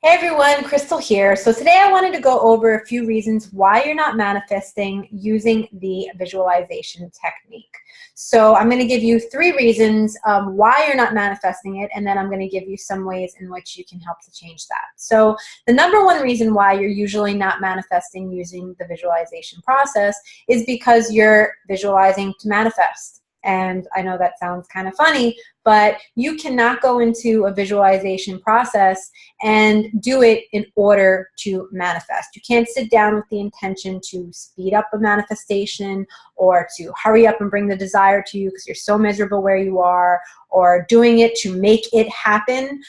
Hey everyone, Crystal here. So today I wanted to go over a few reasons why you're not manifesting using the visualization technique. So I'm going to give you 3 reasons why you're not manifesting it, and then I'm going to give you some ways in which you can help to change that. So the number one reason why you're usually not manifesting using the visualization process is because you're visualizing to manifest. And I know that sounds kind of funny, but you cannot go into a visualization process and do it in order to manifest. You can't sit down with the intention to speed up a manifestation or to hurry up and bring the desire to you because you're so miserable where you are, or doing it to make it happen.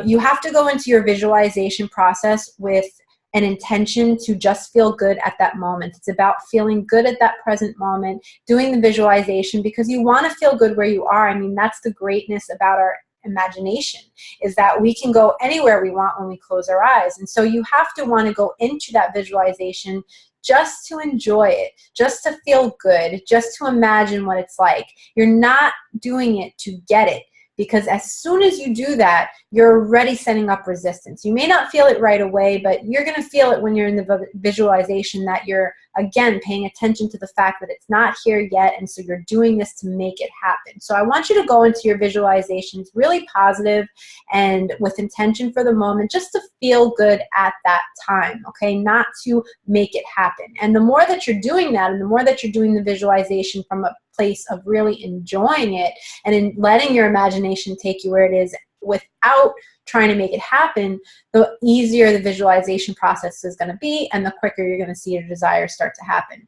You have to go into your visualization process with an intention to just feel good at that moment. It's about feeling good at that present moment, doing the visualization because you want to feel good where you are. I mean, that's the greatness about our imagination, is that we can go anywhere we want when we close our eyes. And so you have to want to go into that visualization just to enjoy it, just to feel good, just to imagine what it's like. You're not doing it to get it. Because as soon as you do that, you're already setting up resistance. You may not feel it right away, but you're going to feel it when you're in the visualization that you're, again, paying attention to the fact that it's not here yet, and so you're doing this to make it happen. So I want you to go into your visualizations really positive and with intention for the moment, just to feel good at that time, okay? Not to make it happen. And the more that you're doing that, and the more that you're doing the visualization from a place of really enjoying it and in letting your imagination take you where it is without trying to make it happen, the easier the visualization process is going to be and the quicker you're going to see your desires start to happen.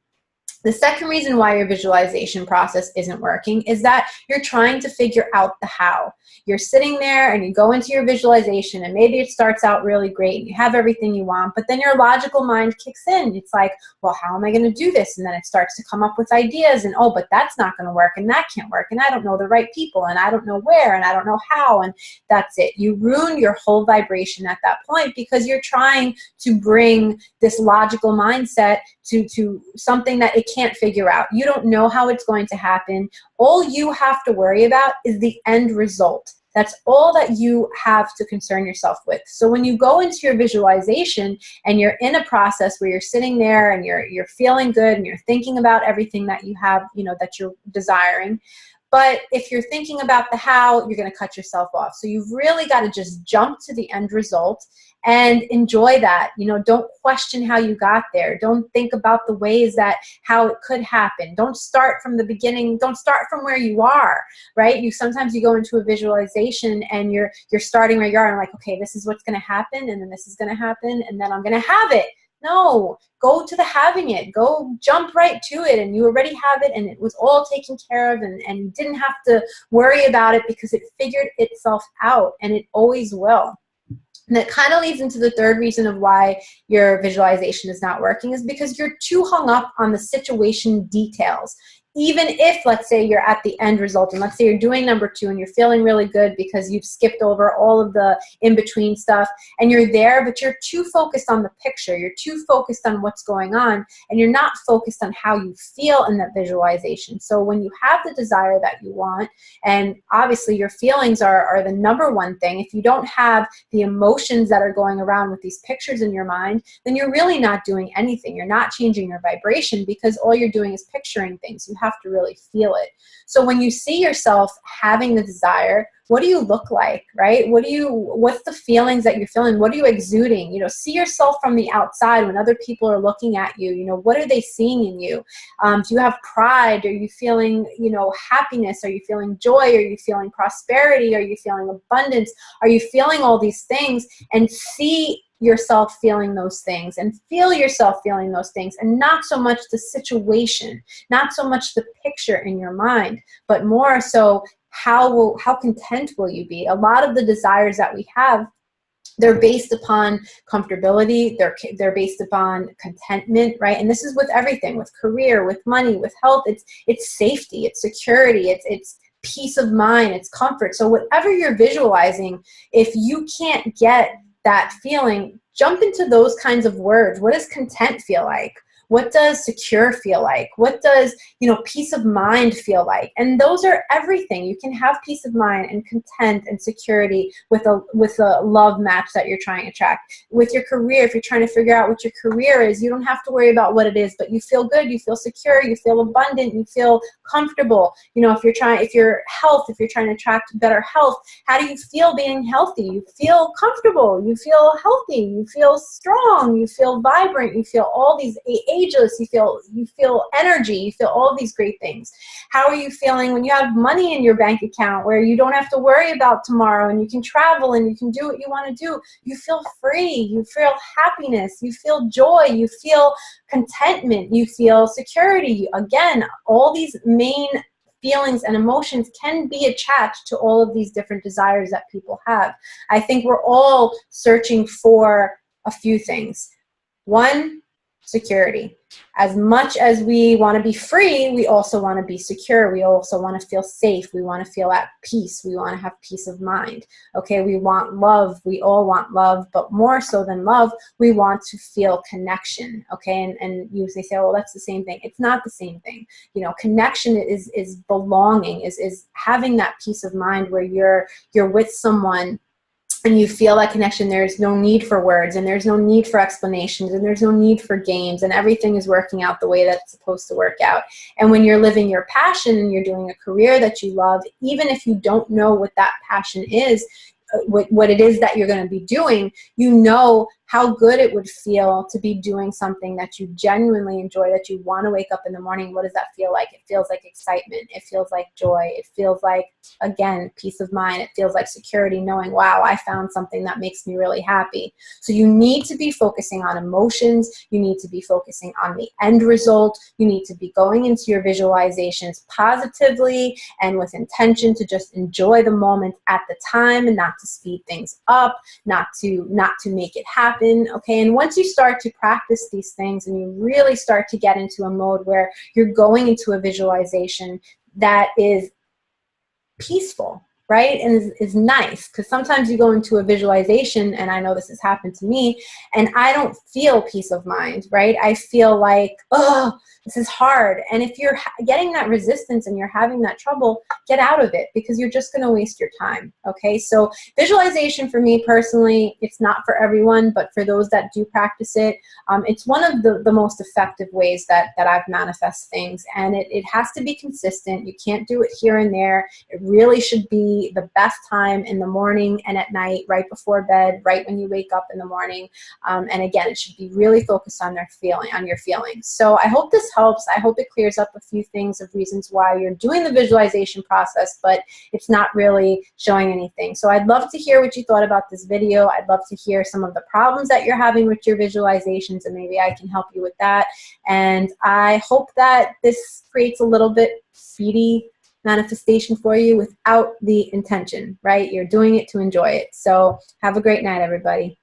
The second reason why your visualization process isn't working is that you're trying to figure out the how. You're sitting there and you go into your visualization and maybe it starts out really great and you have everything you want, but then your logical mind kicks in. It's like, well, how am I going to do this? And then it starts to come up with ideas and, oh, but that's not going to work and that can't work and I don't know the right people and I don't know where and I don't know how, and that's it. You ruin your whole vibration at that point because you're trying to bring this logical mindset to something that it can't figure out. You don't know how it's going to happen. All you have to worry about is the end result. That's all that you have to concern yourself with. So when you go into your visualization and you're in a process where you're sitting there and you're feeling good and you're thinking about everything that you have, that you're desiring, but if you're thinking about the how, you're going to cut yourself off. So you've really got to just jump to the end result and enjoy that. Don't question how you got there. Don't think about the ways that how it could happen. Don't start from the beginning. Don't start from where you are, right? Sometimes you go into a visualization and you're starting where you are and like, okay, this is what's going to happen, and then this is going to happen, and then I'm going to have it. No, go to the having it. Go jump right to it, and you already have it, and it was all taken care of, and you didn't have to worry about it because it figured itself out, and it always will. And that kind of leads into the third reason of why your visualization is not working, is because you're too hung up on the situation details. Even if, let's say, you're at the end result, and let's say you're doing number 2 and you're feeling really good because you've skipped over all of the in-between stuff and you're there, but you're too focused on the picture. You're too focused on what's going on, and you're not focused on how you feel in that visualization. So when you have the desire that you want, and obviously your feelings are the number one thing, if you don't have the emotions that are going around with these pictures in your mind, then you're really not doing anything. You're not changing your vibration because all you're doing is picturing things. You have to really feel it. So when you see yourself having the desire, what do you look like, right? What's the feelings that you're feeling? What are you exuding? See yourself from the outside when other people are looking at you. What are they seeing in you? Do you have pride? Are you feeling, happiness? Are you feeling joy? Are you feeling prosperity? Are you feeling abundance? Are you feeling all these things? And see yourself feeling those things and feel yourself feeling those things, and not so much the situation, not so much the picture in your mind, but more so how content will you be? A lot of the desires that we have, they're based upon comfortability, they're based upon contentment, right? And this is with everything, with career, with money, with health. It's safety, it's security, it's peace of mind, it's comfort. So whatever you're visualizing, if you can't get that feeling, jump into those kinds of words. What does content feel like? What does secure feel like? What does, you know, peace of mind feel like? And those are everything. You can have peace of mind and content and security with a love match that you're trying to attract. With your career, if you're trying to figure out what your career is, you don't have to worry about what it is, but you feel good, you feel secure, you feel abundant, you feel comfortable. You know, if you're trying to attract better health, how do you feel being healthy? You feel comfortable, you feel healthy, you feel strong, you feel vibrant, you feel all these ageless, you feel energy, you feel all these great things. How are you feeling when you have money in your bank account where you don't have to worry about tomorrow and you can travel and you can do what you want to do? You feel free, you feel happiness, you feel joy, you feel contentment, you feel security. Again, all these main feelings and emotions can be attached to all of these different desires that people have. I think we're all searching for a few things. One, security. As much as we want to be free, we also want to be secure. We also want to feel safe. We want to feel at peace. We want to have peace of mind. Okay, we want love. We all want love, but more so than love, we want to feel connection. Okay, and you say, well, that's the same thing. It's not the same thing. You know, connection is belonging, is having that peace of mind where you're with someone and you feel that connection. There's no need for words, and there's no need for explanations, and there's no need for games, and everything is working out the way that it's supposed to work out. And when you're living your passion and you're doing a career that you love, even if you don't know what that passion is, what it is that you're going to be doing, you know how good it would feel to be doing something that you genuinely enjoy, that you want to wake up in the morning. What does that feel like? It feels like excitement. It feels like joy. It feels like, again, peace of mind. It feels like security, knowing, wow, I found something that makes me really happy. So you need to be focusing on emotions. You need to be focusing on the end result. You need to be going into your visualizations positively and with intention to just enjoy the moment at the time and not to speed things up, not to make it happen. Okay, and once you start to practice these things and you really start to get into a mode where you're going into a visualization that is peaceful, right, and is nice, because sometimes you go into a visualization, and I know this has happened to me, and I don't feel peace of mind, right? I feel like, oh, this is hard. And if you're getting that resistance and you're having that trouble, get out of it, because you're just going to waste your time. Okay, so visualization for me personally, it's not for everyone, but for those that do practice it, it's one of the most effective ways that I've manifest things. And it has to be consistent. You can't do it here and there. It really should be the best time in the morning and at night, right before bed, right when you wake up in the morning. And again, it should be really focused on your feelings. So I hope this helps. I hope it clears up a few things of reasons why you're doing the visualization process, but it's not really showing anything. So I'd love to hear what you thought about this video. I'd love to hear some of the problems that you're having with your visualizations, and maybe I can help you with that. And I hope that this creates a little bit speedy manifestation for you without the intention, right? You're doing it to enjoy it. So have a great night, everybody.